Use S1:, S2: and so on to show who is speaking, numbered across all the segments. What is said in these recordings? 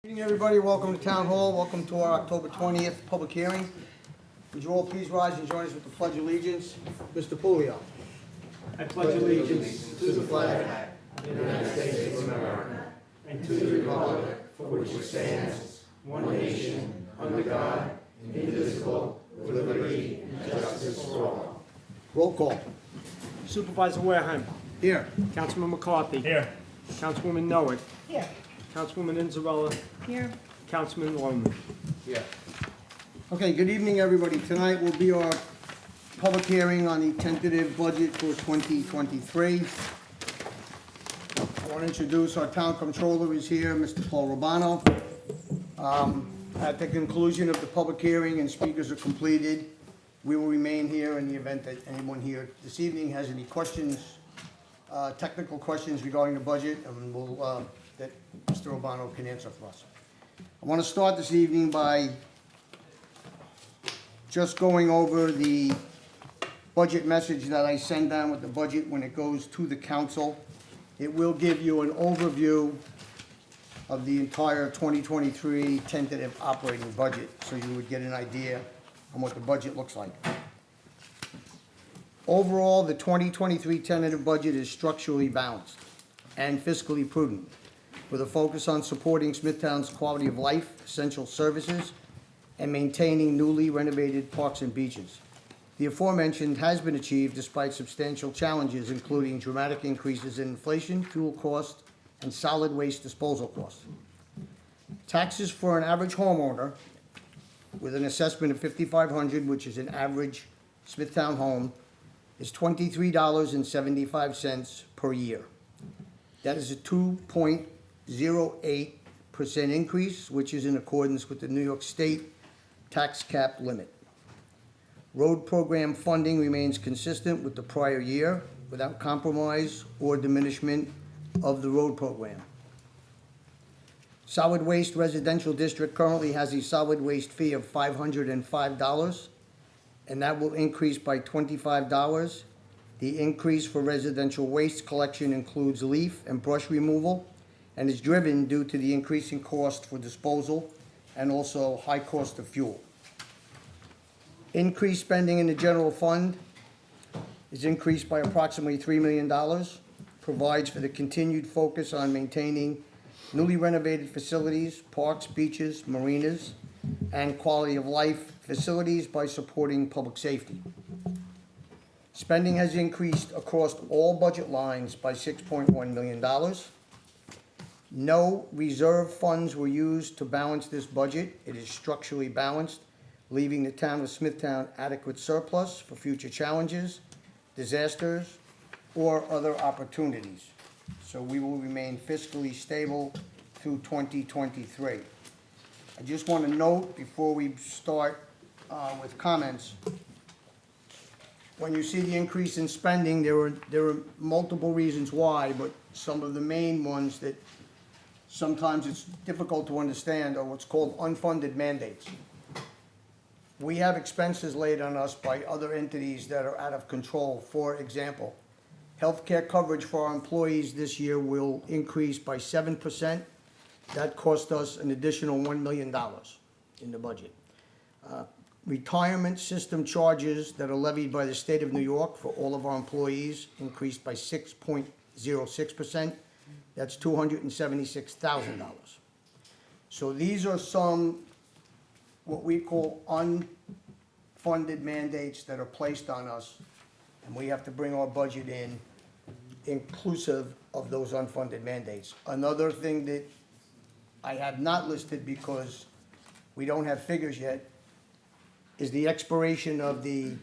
S1: Good evening, everybody. Welcome to Town Hall. Welcome to our October 20th public hearing. Would you all please rise and join us with the Pledge of Allegiance? Mr. Pulio.
S2: I pledge allegiance to the flag of the United States of America and to the republic for which it stands, one nation, under God, indivisible, with liberty and justice for all.
S1: Roll call.
S3: Supervisor Wareham.
S1: Here.
S3: Councilman McCarthy.
S2: Here.
S3: Councilwoman Noah.
S4: Here.
S3: Councilwoman Inzarella.
S4: Here.
S3: Councilman Loman.
S1: Okay, good evening, everybody. Tonight will be our public hearing on the tentative budget for 2023. I want to introduce our town controller is here, Mr. Paul Rubano. At the conclusion of the public hearing and speakers are completed, we will remain here in the event that anyone here this evening has any questions, technical questions regarding the budget, and we'll, that Mr. Rubano can answer for us. I want to start this evening by just going over the budget message that I send down with the budget when it goes to the council. It will give you an overview of the entire 2023 tentative operating budget, so you would get an idea on what the budget looks like. Overall, the 2023 tentative budget is structurally balanced and fiscally prudent, with a focus on supporting Smithtown's quality of life, essential services, and maintaining newly renovated parks and beaches. The aforementioned has been achieved despite substantial challenges, including dramatic increases in inflation, fuel costs, and solid waste disposal costs. Taxes for an average homeowner with an assessment of $5,500, which is an average Smithtown home, is $23.75 per year. That is a 2.08% increase, which is in accordance with the New York State tax cap limit. Road program funding remains consistent with the prior year without compromise or diminishment of the road program. Solid Waste Residential District currently has a solid waste fee of $505, and that will increase by $25. The increase for residential waste collection includes leaf and brush removal and is driven due to the increasing cost for disposal and also high cost of fuel. Increased spending in the general fund is increased by approximately $3 million, provides for the continued focus on maintaining newly renovated facilities, parks, beaches, marinas, and quality of life facilities by supporting public safety. Spending has increased across all budget lines by $6.1 million. No reserve funds were used to balance this budget. It is structurally balanced, leaving the town of Smithtown adequate surplus for future challenges, disasters, or other opportunities. So we will remain fiscally stable through 2023. I just want to note before we start with comments, when you see the increase in spending, there are multiple reasons why, but some of the main ones that sometimes it's difficult to understand are what's called unfunded mandates. We have expenses laid on us by other entities that are out of control. For example, healthcare coverage for our employees this year will increase by 7%. That cost us an additional $1 million in the budget. Retirement system charges that are levied by the state of New York for all of our employees increased by 6.06%. That's $276,000. So these are some, what we call unfunded mandates that are placed on us, and we have to bring our budget in inclusive of those unfunded mandates. Another thing that I have not listed because we don't have figures yet is the expiration of the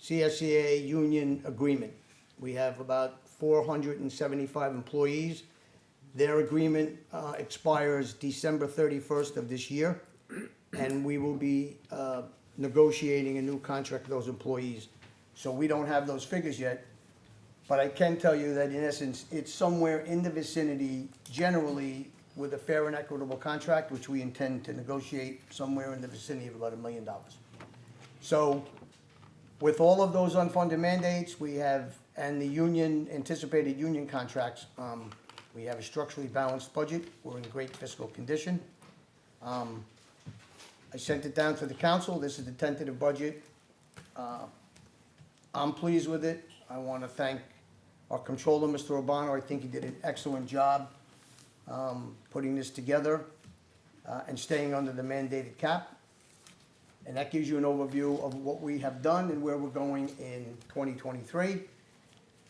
S1: CSEA union agreement. We have about 475 employees. Their agreement expires December 31st of this year, and we will be negotiating a new contract with those employees. So we don't have those figures yet, but I can tell you that in essence, it's somewhere in the vicinity, generally, with a fair and equitable contract, which we intend to negotiate somewhere in the vicinity of about $1 million. So with all of those unfunded mandates, we have, and the union, anticipated union contracts, We have a structurally balanced budget. We're in great fiscal condition. I sent it down to the council. This is the tentative budget. I'm pleased with it. I want to thank our controller, Mr. Urbano. I think he did an excellent job putting this together and staying under the mandated cap. And that gives you an overview of what we have done and where we're going in 2023.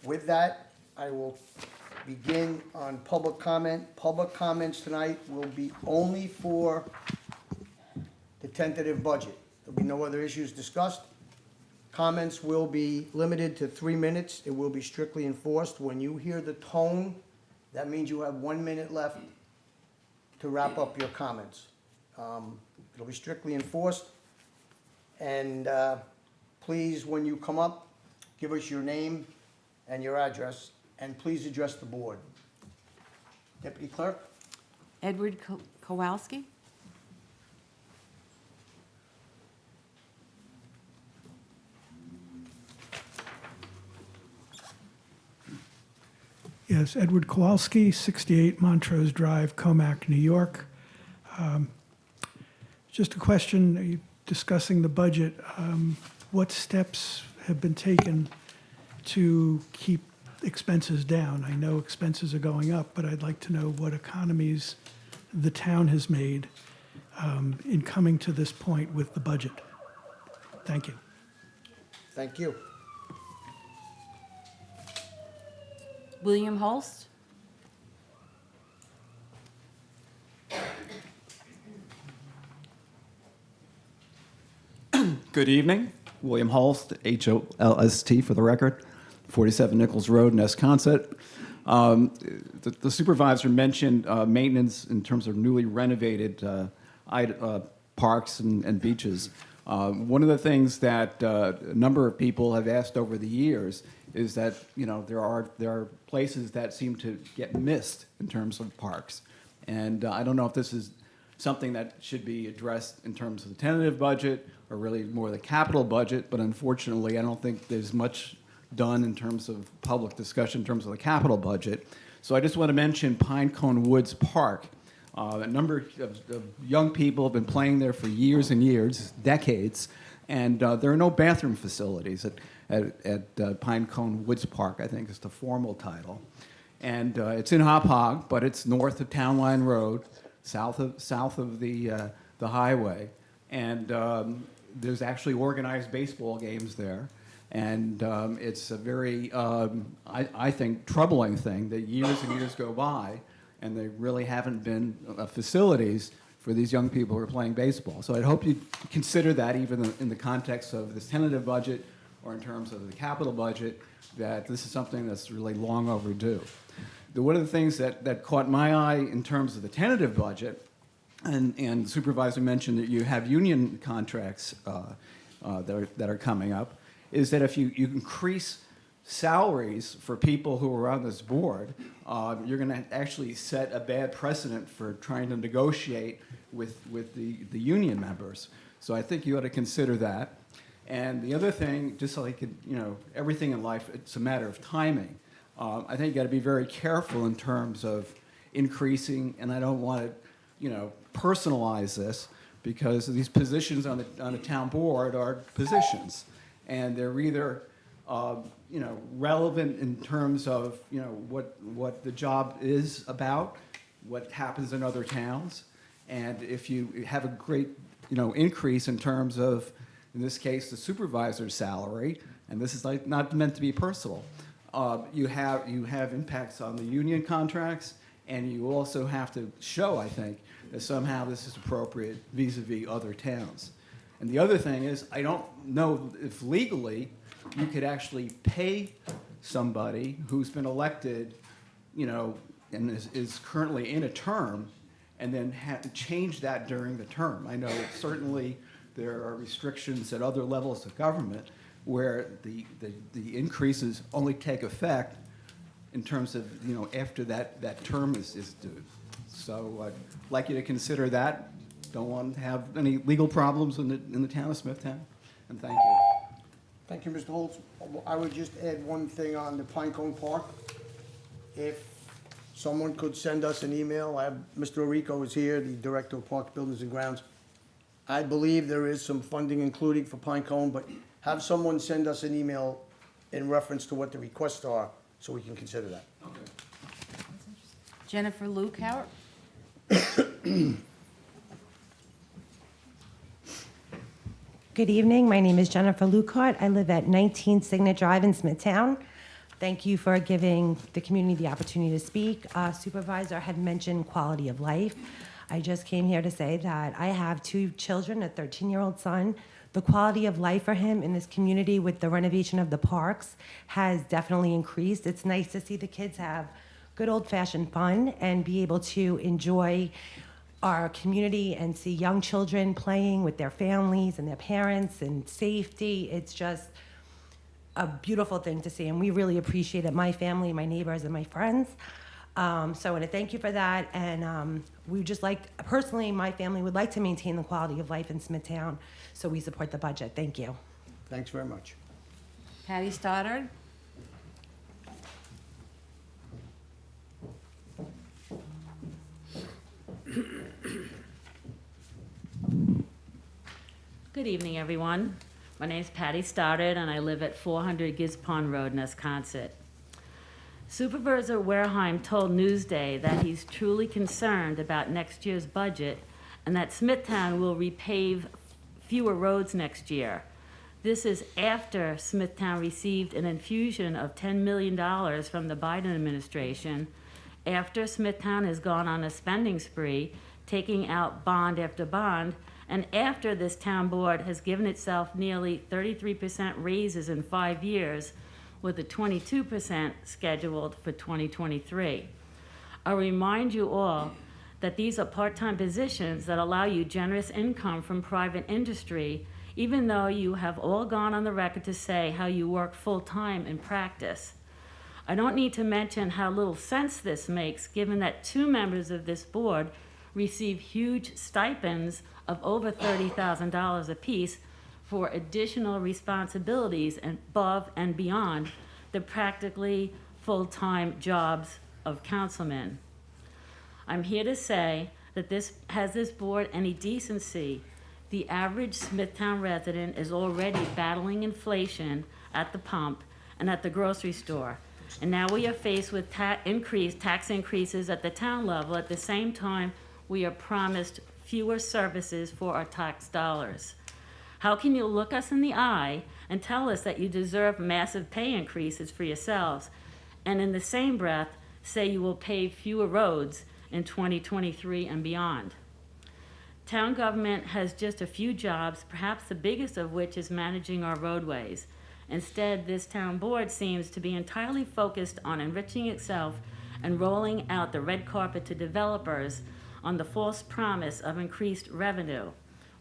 S1: With that, I will begin on public comment. Public comments tonight will be only for the tentative budget. There'll be no other issues discussed. Comments will be limited to 3 minutes. It will be strictly enforced. When you hear the tone, that means you have 1 minute left to wrap up your comments. It'll be strictly enforced. And please, when you come up, give us your name and your address, and please address the board. Deputy Clerk?
S4: Edward Kowalski?
S5: Yes, Edward Kowalski, 68 Montrose Drive, Comac, New York. Just a question, are you discussing the budget? What steps have been taken to keep expenses down? I know expenses are going up, but I'd like to know what economies the town has made in coming to this point with the budget. Thank you.
S1: Thank you.
S4: William Holst?
S6: Good evening. William Holst, Holst for the record, 47 Nichols Road, Nesconset. The supervisor mentioned maintenance in terms of newly renovated parks and beaches. One of the things that a number of people have asked over the years is that, you know, there are places that seem to get missed in terms of parks. And I don't know if this is something that should be addressed in terms of the tentative budget or really more the capital budget, but unfortunately, I don't think there's much done in terms of public discussion in terms of the capital budget. So I just want to mention Pinecone Woods Park. A number of young people have been playing there for years and years, decades, and there are no bathroom facilities at Pinecone Woods Park, I think is the formal title. And it's in Hop Hog, but it's north of Town Line Road, south of the highway. And there's actually organized baseball games there. And it's a very, I think, troubling thing that years and years go by, and there really haven't been facilities for these young people who are playing baseball. So I hope you consider that even in the context of this tentative budget or in terms of the capital budget, that this is something that's really long overdue. One of the things that caught my eye in terms of the tentative budget, and the supervisor mentioned that you have union contracts that are coming up, is that if you increase salaries for people who are on this board, you're going to actually set a bad precedent for trying to negotiate with the union members. So I think you ought to consider that. And the other thing, just like, you know, everything in life, it's a matter of timing. I think you got to be very careful in terms of increasing, and I don't want to, you know, personalize this, because these positions on the town board are positions, and they're either you know, relevant in terms of, you know, what the job is about, what happens in other towns, and if you have a great, you know, increase in terms of, in this case, the supervisor's salary, and this is like not meant to be personal, you have impacts on the union contracts, and you also have to show, I think, that somehow this is appropriate vis-a-vis other towns. And the other thing is, I don't know if legally you could actually pay somebody who's been elected, you know, and is currently in a term, and then have to change that during the term. I know certainly there are restrictions at other levels of government where the increases only take effect in terms of, you know, after that term is due. So I'd like you to consider that. Don't want to have any legal problems in the town of Smithtown, and thank you.
S1: Thank you, Mr. Holtz. I would just add one thing on the Pinecone Park. If someone could send us an email. Mr. Orico is here, the Director of Parks, Buildings and Grounds. I believe there is some funding included for Pine Cone, but have someone send us an email in reference to what the requests are, so we can consider that.
S4: Jennifer Lukehart.
S7: Good evening. My name is Jennifer Lukehart. I live at 19 Signet Drive in Smithtown. Thank you for giving the community the opportunity to speak. Supervisor had mentioned quality of life. I just came here to say that I have 2 children, a 13-year-old son. The quality of life for him in this community with the renovation of the parks has definitely increased. It's nice to see the kids have good old-fashioned fun and be able to enjoy our community and see young children playing with their families and their parents and safety. It's just a beautiful thing to see, and we really appreciate it, my family, my neighbors, and my friends. So I want to thank you for that, and we would just like, personally, my family would like to maintain the quality of life in Smithtown, so we support the budget. Thank you.
S1: Thanks very much.
S4: Patty Stoddard.
S8: Good evening, everyone. My name is Patty Stoddard, and I live at 400 Giz Pond Road, Nesconset. Supervisor Wareheim told Newsday that he's truly concerned about next year's budget and that Smithtown will repave fewer roads next year. This is after Smithtown received an infusion of $10 million from the Biden administration, after Smithtown has gone on a spending spree, taking out bond after bond, and after this town board has given itself nearly 33% raises in 5 years, with a 22% scheduled for 2023. I'll remind you all that these are part-time positions that allow you generous income from private industry, even though you have all gone on the record to say how you work full-time in practice. I don't need to mention how little sense this makes, given that 2 members of this board receive huge stipends of over $30,000 apiece for additional responsibilities above and beyond the practically full-time jobs of councilmen. I'm here to say that has this board any decency? The average Smithtown resident is already battling inflation at the pump and at the grocery store. And now we are faced with tax increases at the town level. At the same time, we are promised fewer services for our tax dollars. How can you look us in the eye and tell us that you deserve massive pay increases for yourselves, and in the same breath say you will pave fewer roads in 2023 and beyond? Town government has just a few jobs, perhaps the biggest of which is managing our roadways. Instead, this town board seems to be entirely focused on enriching itself and rolling out the red carpet to developers on the false promise of increased revenue,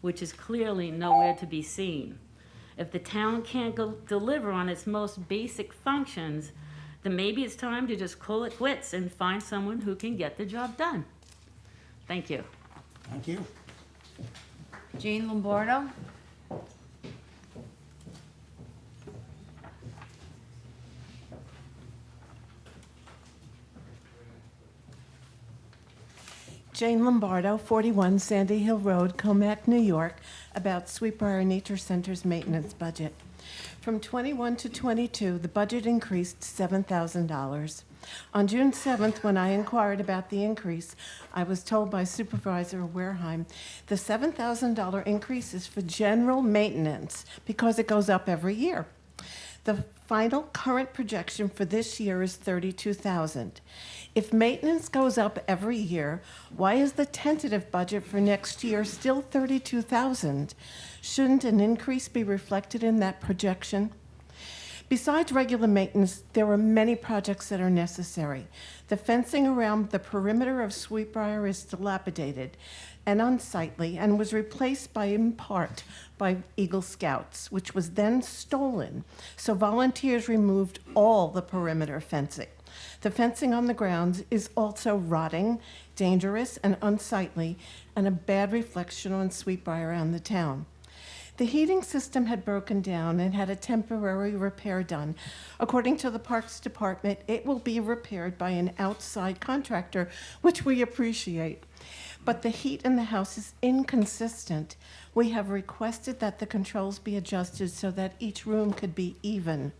S8: which is clearly nowhere to be seen. If the town can't deliver on its most basic functions, then maybe it's time to just call it quits and find someone who can get the job done. Thank you.
S1: Thank you.
S4: Jean Lombardo.
S9: Jane Lombardo, 41 Sandy Hill Road, Comac, New York, about Sweetbriar Nature Center's maintenance budget. From 21 to 22, the budget increased $7,000. On June 7th, when I inquired about the increase, I was told by Supervisor Wareheim the $7,000 increase is for general maintenance because it goes up every year. The final current projection for this year is $32,000. If maintenance goes up every year, why is the tentative budget for next year still $32,000? Shouldn't an increase be reflected in that projection? Besides regular maintenance, there are many projects that are necessary. The fencing around the perimeter of Sweetbriar is dilapidated and unsightly and was replaced in part by Eagle Scouts, which was then stolen. So volunteers removed all the perimeter fencing. The fencing on the grounds is also rotting, dangerous, and unsightly, and a bad reflection on Sweetbriar and the town. The heating system had broken down and had a temporary repair done. According to the Parks Department, it will be repaired by an outside contractor, which we appreciate. But the heat in the house is inconsistent. We have requested that the controls be adjusted so that each room could be even.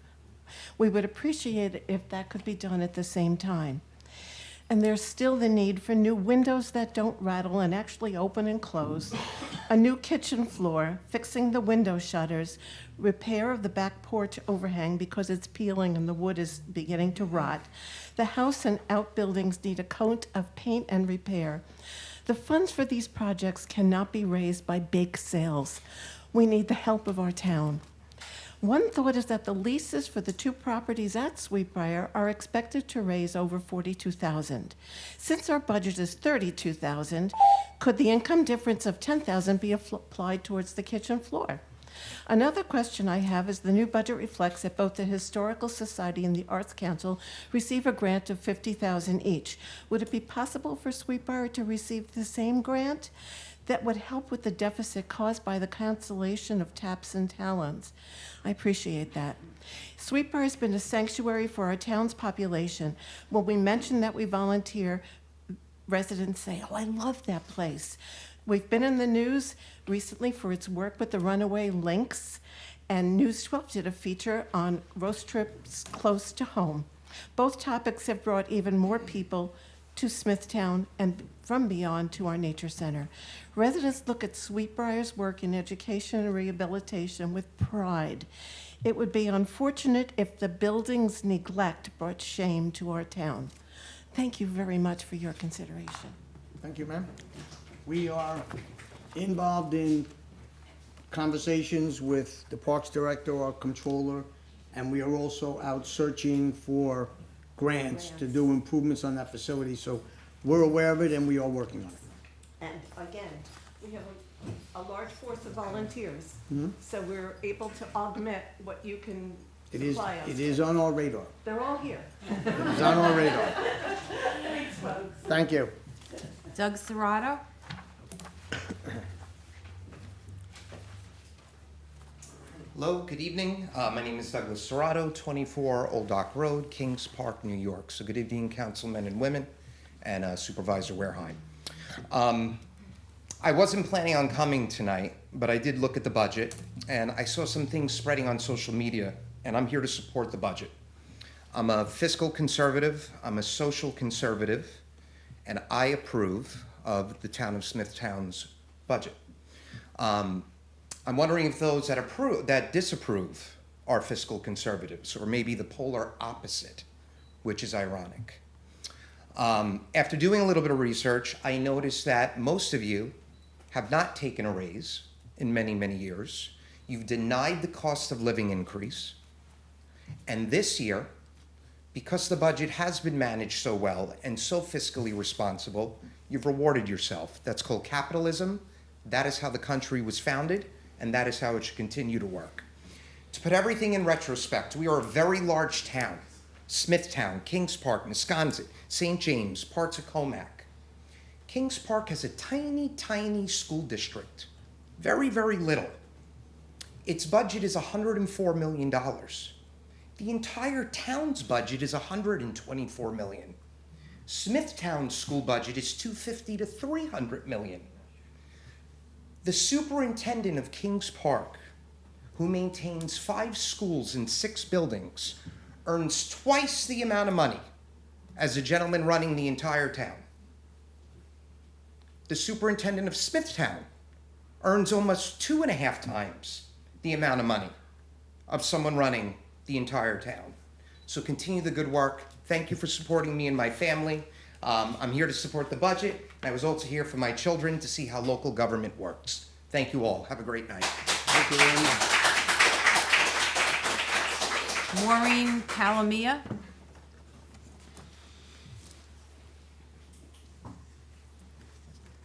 S9: We would appreciate it if that could be done at the same time. And there's still the need for new windows that don't rattle and actually open and close, a new kitchen floor, fixing the window shutters, repair of the back porch overhang because it's peeling and the wood is beginning to rot. The house and outbuildings need a coat of paint and repair. The funds for these projects cannot be raised by bake sales. We need the help of our town. One thought is that the leases for the two properties at Sweetbriar are expected to raise over $42,000. Since our budget is $32,000, could the income difference of $10,000 be applied towards the kitchen floor? Another question I have is the new budget reflects that both the Historical Society and the Arts Council receive a grant of $50,000 each. Would it be possible for Sweetbriar to receive the same grant? That would help with the deficit caused by the cancellation of taps and talons. I appreciate that. Sweetbriar has been a sanctuary for our town's population. When we mention that we volunteer, residents say, "Oh, I love that place." We've been in the news recently for its work with the runaway lynx, and News 12 did a feature on roast trips close to home. Both topics have brought even more people to Smithtown and from beyond to our nature center. Residents look at Sweetbriar's work in education and rehabilitation with pride. It would be unfortunate if the building's neglect brought shame to our town. Thank you very much for your consideration.
S1: Thank you, ma'am. We are involved in conversations with the Parks Director, our controller, and we are also out searching for grants to do improvements on that facility. So we're aware of it and we are working on it.
S9: And again, we have a large force of volunteers, so we're able to augment what you can
S1: It is,
S9: supply us.
S1: it is on our radar.
S9: They're all here.
S1: It's on our radar.
S9: Thanks, folks.
S1: Thank you.
S4: Doug Serrato?
S10: Hello, good evening. My name is Douglas Serrato, 24 Old Dock Road, Kings Park, New York. So good evening, councilmen and women, and Supervisor Wareheim. I wasn't planning on coming tonight, but I did look at the budget, and I saw some things spreading on social media, and I'm here to support the budget. I'm a fiscal conservative, I'm a social conservative, and I approve of the town of Smithtown's budget. I'm wondering if those that disapprove are fiscal conservatives, or maybe the polar opposite, which is ironic. After doing a little bit of research, I noticed that most of you have not taken a raise in many, many years. You've denied the cost of living increase. And this year, because the budget has been managed so well and so fiscally responsible, you've rewarded yourself. That's called capitalism. That is how the country was founded, and that is how it should continue to work. To put everything in retrospect, we are a very large town. Smithtown, Kings Park, Wisconsin, St. James, parts of Comac. Kings Park has a tiny, tiny school district. Very, very little. Its budget is $104 million. The entire town's budget is $124 million. Smithtown's school budget is $250 to $300 million. The superintendent of Kings Park, who maintains 5 schools and 6 buildings, earns twice the amount of money as the gentleman running the entire town. The superintendent of Smithtown earns almost 2.5 times the amount of money of someone running the entire town. So continue the good work. Thank you for supporting me and my family. I'm here to support the budget, and I was also here for my children to see how local government works. Thank you all. Have a great night.
S1: Thank you very much.
S4: Maureen Calamia?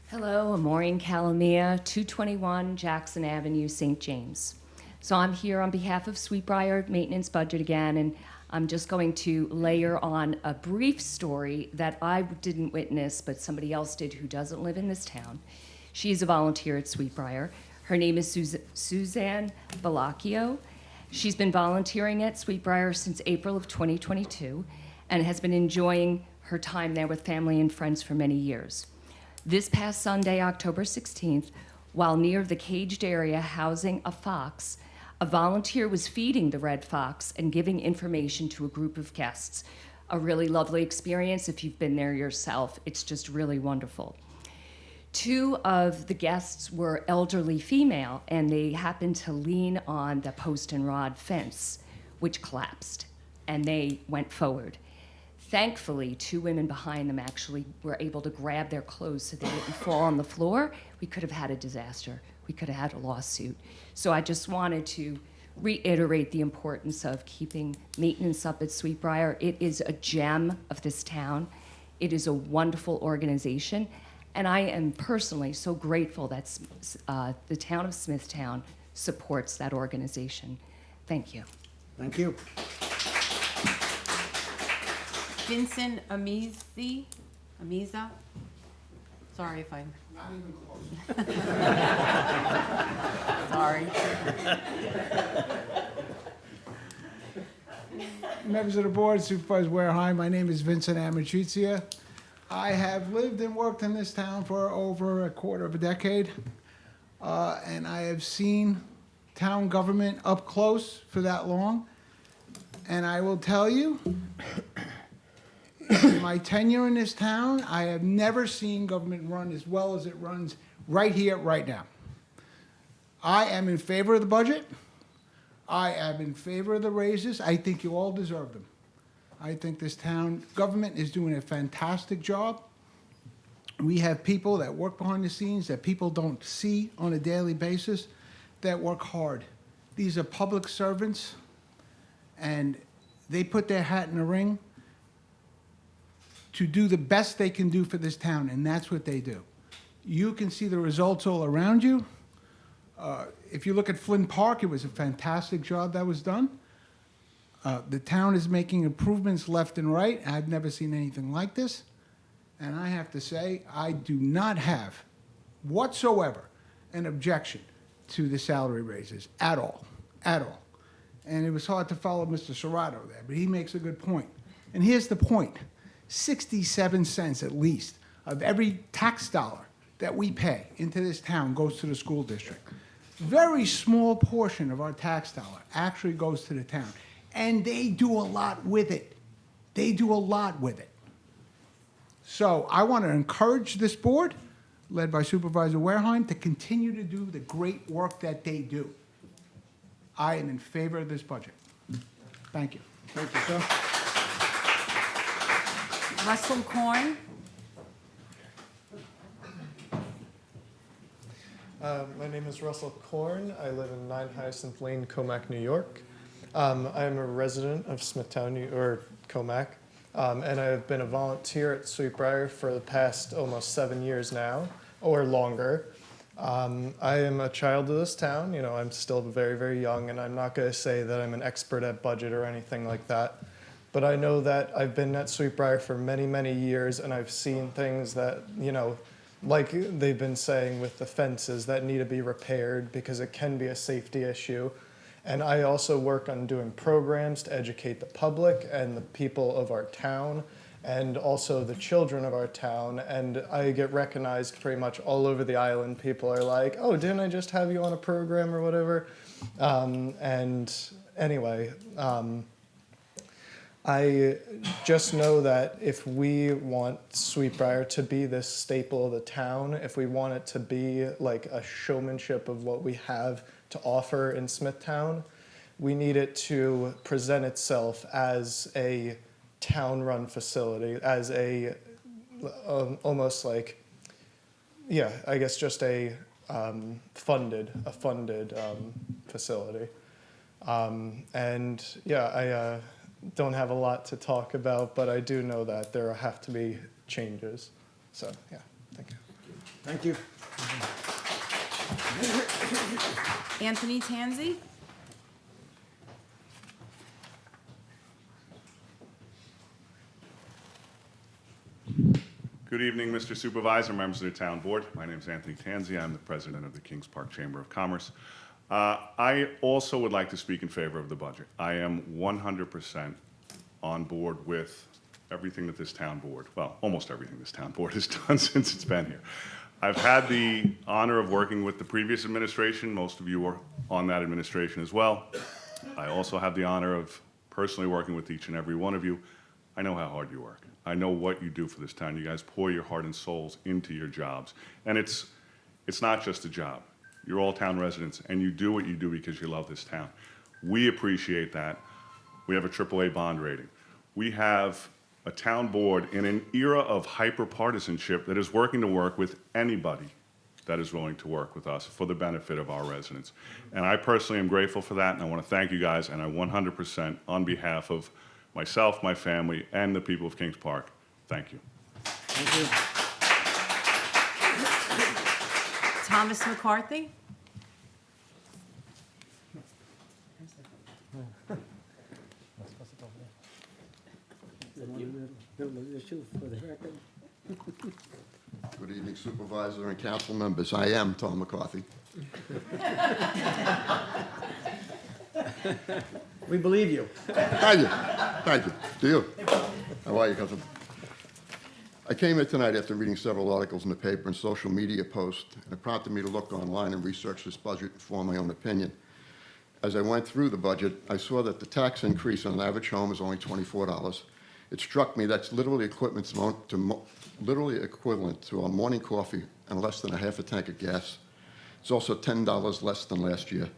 S11: Hello, I'm Maureen Calamia, 221 Jackson Avenue, St. James. So I'm here on behalf of Sweetbriar Maintenance Budget again, and I'm just going to layer on a brief story that I didn't witness, but somebody else did who doesn't live in this town. She's a volunteer at Sweetbriar. Her name is Suzanne Bellacchio. She's been volunteering at Sweetbriar since April of 2022 and has been enjoying her time there with family and friends for many years. This past Sunday, October 16th, while near the caged area housing a fox, a volunteer was feeding the red fox and giving information to a group of guests. A really lovely experience if you've been there yourself. It's just really wonderful. Two of the guests were elderly female, and they happened to lean on the post and rod fence, which collapsed, and they went forward. Thankfully, two women behind them actually were able to grab their clothes so they didn't fall on the floor. We could have had a disaster. We could have had a lawsuit. So I just wanted to reiterate the importance of keeping maintenance up at Sweetbriar. It is a gem of this town. It is a wonderful organization. And I am personally so grateful that the town of Smithtown supports that organization. Thank you.
S1: Thank you.
S4: Vincent Amiza? Sorry if I'm.
S12: Not even close.
S4: Sorry.
S12: Members of the board, Supervisor Wareheim, my name is Vincent Amicizia. I have lived and worked in this town for over a quarter of a decade, and I have seen town government up close for that long. And I will tell you, in my tenure in this town, I have never seen government run as well as it runs right here, right now. I am in favor of the budget. I am in favor of the raises. I think you all deserve them. I think this town government is doing a fantastic job. We have people that work behind the scenes that people don't see on a daily basis that work hard. These are public servants, and they put their hat in the ring to do the best they can do for this town, and that's what they do. You can see the results all around you. If you look at Flynn Park, it was a fantastic job that was done. The town is making improvements left and right. I've never seen anything like this. And I have to say, I do not have whatsoever an objection to the salary raises at all, at all. And it was hard to follow Mr. Serrato there, but he makes a good point. And here's the point. 67 cents at least of every tax dollar that we pay into this town goes to the school district. Very small portion of our tax dollar actually goes to the town. And they do a lot with it. They do a lot with it. So I want to encourage this board, led by Supervisor Wareheim, to continue to do the great work that they do. I am in favor of this budget. Thank you.
S1: Thank you, sir.
S4: Russell Korn?
S13: My name is Russell Korn. I live in 9 Hyacinth Lane, Comac, New York. I am a resident of Smithtown, or Comac, and I have been a volunteer at Sweetbriar for the past almost 7 years now, or longer. I am a child of this town. You know, I'm still very, very young, and I'm not going to say that I'm an expert at budget or anything like that. But I know that I've been at Sweetbriar for many, many years, and I've seen things that, you know, like they've been saying with the fences that need to be repaired because it can be a safety issue. And I also work on doing programs to educate the public and the people of our town and also the children of our town. And I get recognized pretty much all over the island. People are like, oh, didn't I just have you on a program or whatever? And anyway, I just know that if we want Sweetbriar to be this staple of the town, if we want it to be like a showmanship of what we have to offer in Smithtown, we need it to present itself as a town-run facility, as a almost like, yeah, I guess just a funded facility. And yeah, I don't have a lot to talk about, but I do know that there have to be changes. So yeah, thank you.
S1: Thank you.
S4: Anthony Tanzi?
S14: Good Good evening, Mr. Supervisor, members of the Town Board. My name is Anthony Tanzi. I'm the president of the Kings Park Chamber of Commerce. I also would like to speak in favor of the budget. I am 100% on board with everything that this town board, well, almost everything this town board has done since it's been here. I've had the honor of working with the previous administration. Most of you were on that administration as well. I also have the honor of personally working with each and every one of you. I know how hard you work. I know what you do for this town. You guys pour your heart and souls into your jobs. And it's not just a job. You're all town residents, and you do what you do because you love this town. We appreciate that. We have a AAA bond rating. We have a town board in an era of hyper-partisanship that is working to work with anybody that is willing to work with us for the benefit of our residents. And I personally am grateful for that, and I want to thank you guys, and I 100% on behalf of myself, my family, and the people of Kings Park, thank you.
S1: Thank you.
S4: Thomas McCarthy?
S15: Good evening, Supervisor and council members. I am Tom McCarthy.
S1: We believe you.
S15: Thank you. Thank you. Do you? How are you, cousin? I came here tonight after reading several articles in the paper and social media posts, and it prompted me to look online and research this budget and form my own opinion. As I went through the budget, I saw that the tax increase on an average home is only $24. It struck me that's literally equivalent to a morning coffee and less than a half a tank of gas. It's also $10 less than last year.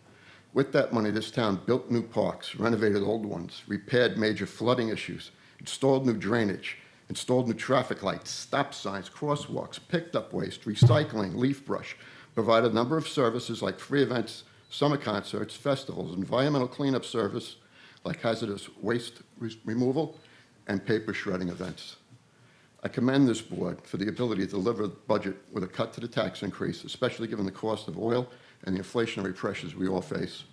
S15: With that money, this town built new parks, renovated old ones, repaired major flooding issues, installed new drainage, installed new traffic lights, stop signs, crosswalks, picked up waste, recycling, leaf brush, provided a number of services like free events, summer concerts, festivals, environmental cleanup service like hazardous waste removal, and paper shredding events. I commend this board for the ability to deliver a budget with a cut to the tax increase, especially given the cost of oil and the inflationary pressures we all face.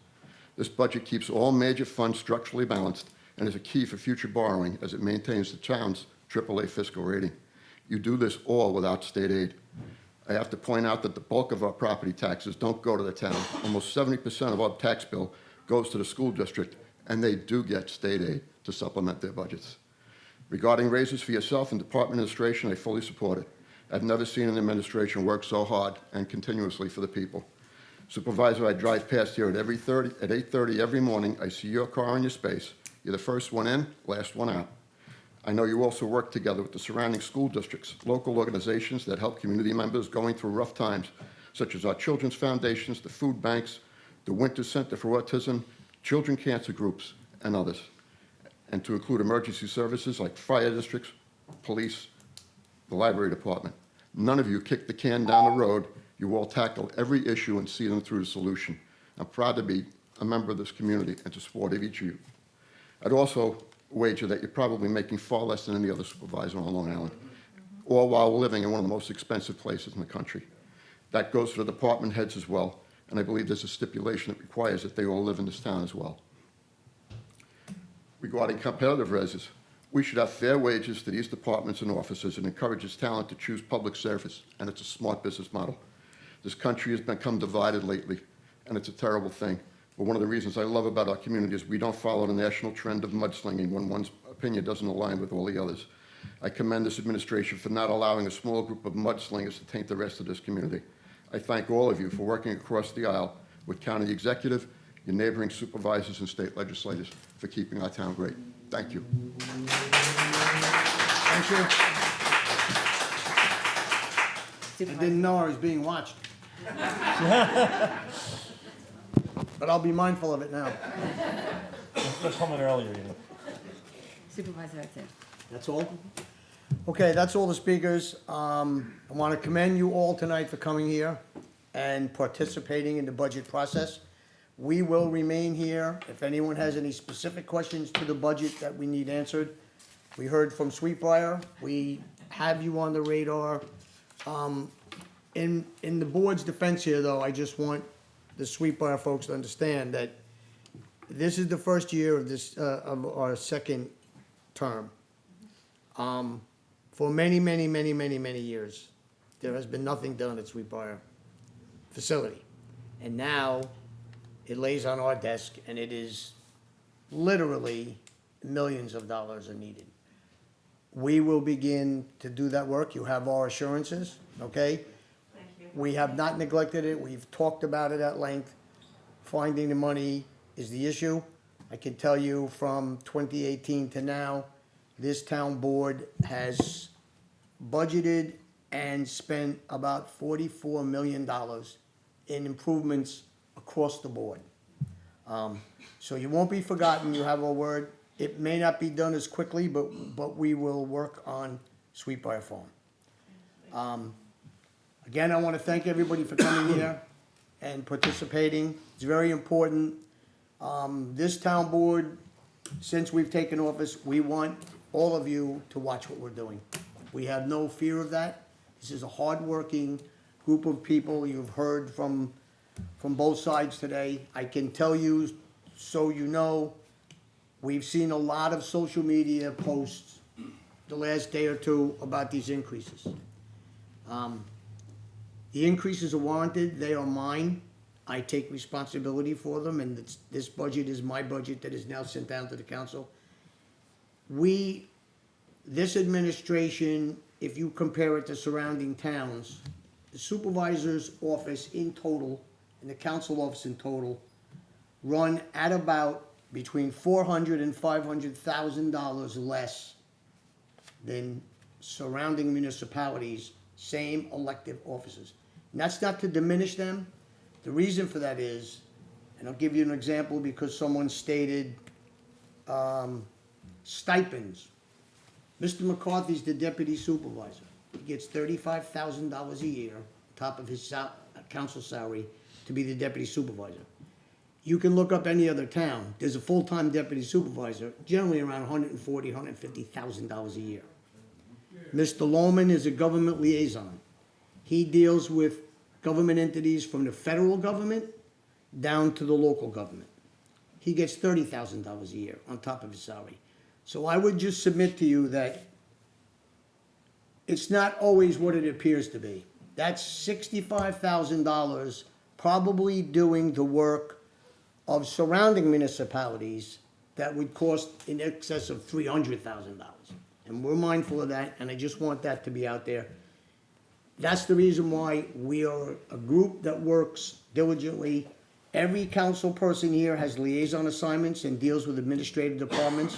S15: This budget keeps all major funds structurally balanced and is a key for future borrowing as it maintains the town's AAA fiscal rating. You do this all without state aid. I have to point out that the bulk of our property taxes don't go to the town. Almost 70% of our tax bill goes to the school district, and they do get state aid to supplement their budgets. Regarding raises for yourself and department administration, I fully support it. I've never seen an administration work so hard and continuously for the people. Supervisor, I drive past here at 8:30 every morning. I see your car in your space. You're the first one in, last one out. I know you also work together with the surrounding school districts, local organizations that help community members going through rough times, such as our children's foundations, the food banks, the Winter Center for Autism, children cancer groups, and others. And to include emergency services like fire districts, police, the library department. None of you kick the can down the road. You all tackle every issue and see them through the solution. I'm proud to be a member of this community and to support each of you. I'd also wager that you're probably making far less than any other supervisor on Long Island, all while living in one of the most expensive places in the country. That goes for the department heads as well, and I believe there's a stipulation that requires that they all live in this town as well. Regarding competitive raises, we should have fair wages to these departments and officers and encourages talent to choose public service, and it's a smart business model. This country has become divided lately, and it's a terrible thing. But one of the reasons I love about our community is we don't follow the national trend of mudslinging when one's opinion doesn't align with all the others. I commend this administration for not allowing a small group of mudslingers to taint the rest of this community. I thank all of you for working across the aisle with county executive, your neighboring supervisors and state legislators for keeping our town great. Thank you.
S1: Thank you. I didn't know I was being watched. But I'll be mindful of it now.
S2: Let's come in earlier, you know.
S4: Supervisor, that's it.
S1: That's all? Okay, that's all the speakers. I want to commend you all tonight for coming here and participating in the budget process. We will remain here if anyone has any specific questions to the budget that we need answered. We heard from Sweetbriar. We have you on the radar. In the board's defense here, though, I just want the Sweetbriar folks to understand that this is the first year of this of our second term. For many, many, many, many, many years, there has been nothing done at Sweetbriar facility. And now, it lays on our desk, and it is literally millions of dollars are needed. We will begin to do that work. You have our assurances, okay? We have not neglected it. We've talked about it at length. Finding the money is the issue. I can tell you from 2018 to now, this town board has budgeted and spent about $44 million in improvements across the board. So you won't be forgotten. You have our word. It may not be done as quickly, but we will work on Sweetbriar Farm. Again, I want to thank everybody for coming here and participating. It's very important. This town board, since we've taken office, we want all of you to watch what we're doing. We have no fear of that. This is a hardworking group of people. You've heard from both sides today. I can tell you, so you know, we've seen a lot of social media posts the last day or two about these increases. The increases are warranted. They are mine. I take responsibility for them, and this budget is my budget that is now sent down to the council. This administration, if you compare it to surrounding towns, the supervisor's office in total and the council office in total run at about between $400,000 and $500,000 less than surrounding municipalities, same elective offices. And that's not to diminish them. The reason for that is, and I'll give you an example because someone stated stipends. Mr. McCarthy's the deputy supervisor. He gets $35,000 a year on top of his council salary to be the deputy supervisor. You can look up any other town. There's a full-time deputy supervisor, generally around $140,000, $150,000 a year. Mr. Lohman is a government liaison. He deals with government entities from the federal government down to the local government. He gets $30,000 a year on top of his salary. So I would just submit to you that it's not always what it appears to be. That's $65,000 probably doing the work of surrounding municipalities that would cost in excess of $300,000. And we're mindful of that, and I just want that to be out there. That's the reason why we are a group that works diligently. Every council person here has liaison assignments and deals with administrative departments.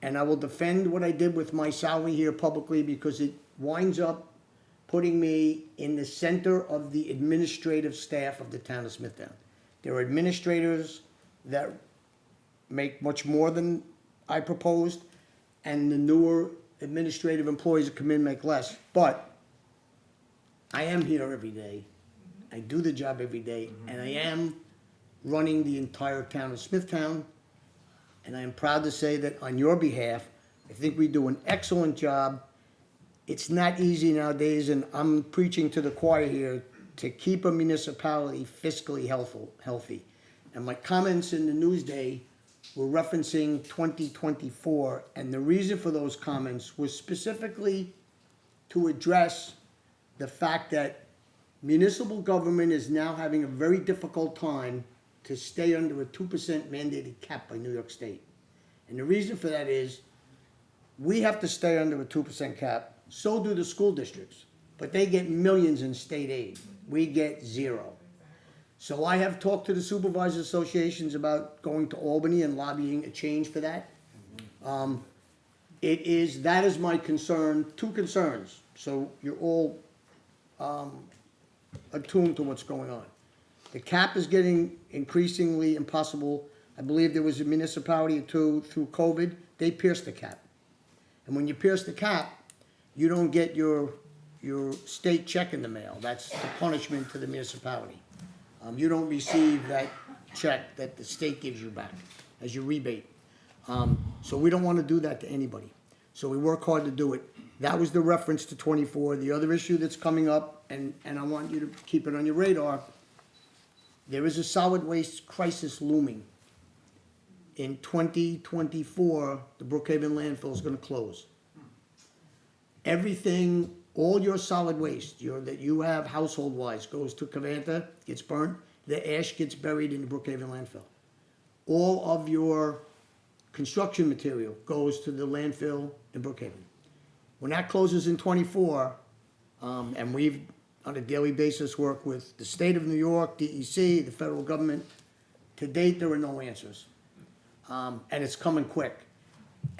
S1: And I will defend what I did with my salary here publicly because it winds up putting me in the center of the administrative staff of the town of Smithtown. There are administrators that make much more than I proposed, and the newer administrative employees that come in make less. But I am here every day. I do the job every day, and I am running the entire town of Smithtown. And I am proud to say that on your behalf, I think we do an excellent job. It's not easy nowadays, and I'm preaching to the choir here, to keep a municipality fiscally healthy. And my comments in the Newsday were referencing 2024, and the reason for those comments was specifically to address the fact that municipal government is now having a very difficult time to stay under a 2% mandated cap by New York State. And the reason for that is we have to stay under a 2% cap, so do the school districts, but they get millions in state aid. We get zero. So I have talked to the supervisors associations about going to Albany and lobbying a change for that. That is my concern, two concerns, so you're all attuned to what's going on. The cap is getting increasingly impossible. I believe there was a municipality or two through COVID, they pierced the cap. And when you pierce the cap, you don't get your state check in the mail. That's the punishment to the municipality. You don't receive that check that the state gives you back as your rebate. So we don't want to do that to anybody. So we work hard to do it. That was the reference to 24. The other issue that's coming up, and I want you to keep it on your radar, there is a solid waste crisis looming. In 2024, the Brookhaven landfill is going to close. everything, all your solid waste, that you have household-wise goes to Cavanta, gets burnt, the ash gets buried in the Brookhaven landfill. All of your construction material goes to the landfill in Brookhaven. When that closes in '24, and we've, on a daily basis, worked with the state of New York, DEC, the federal government, to date, there are no answers. And it's coming quick.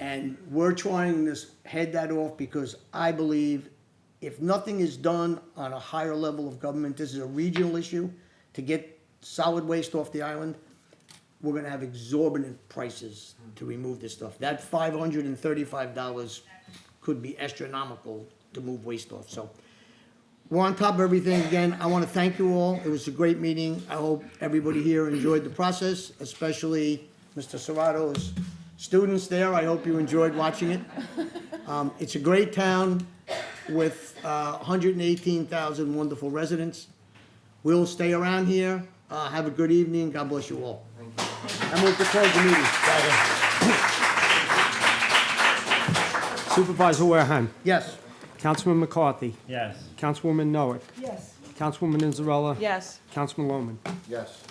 S1: And we're trying to head that off because I believe if nothing is done on a higher level of government, this is a regional issue, to get solid waste off the island, we're gonna have exorbitant prices to remove this stuff. That $535 could be astronomical to move waste off, so. We're on top of everything. Again, I wanna thank you all. It was a great meeting. I hope everybody here enjoyed the process, especially Mr. Serrato's students there. I hope you enjoyed watching it. It's a great town with 118,000 wonderful residents. We'll stay around here. Have a good evening. God bless you all. I'm going to close the meeting.
S3: Supervisor Wareham.
S1: Yes.
S3: Councilman McCarthy.
S2: Yes.
S3: Councilwoman Noack.
S9: Yes.
S3: Councilwoman Inzarella.
S9: Yes.
S3: Councilman Lohman.
S15: Yes.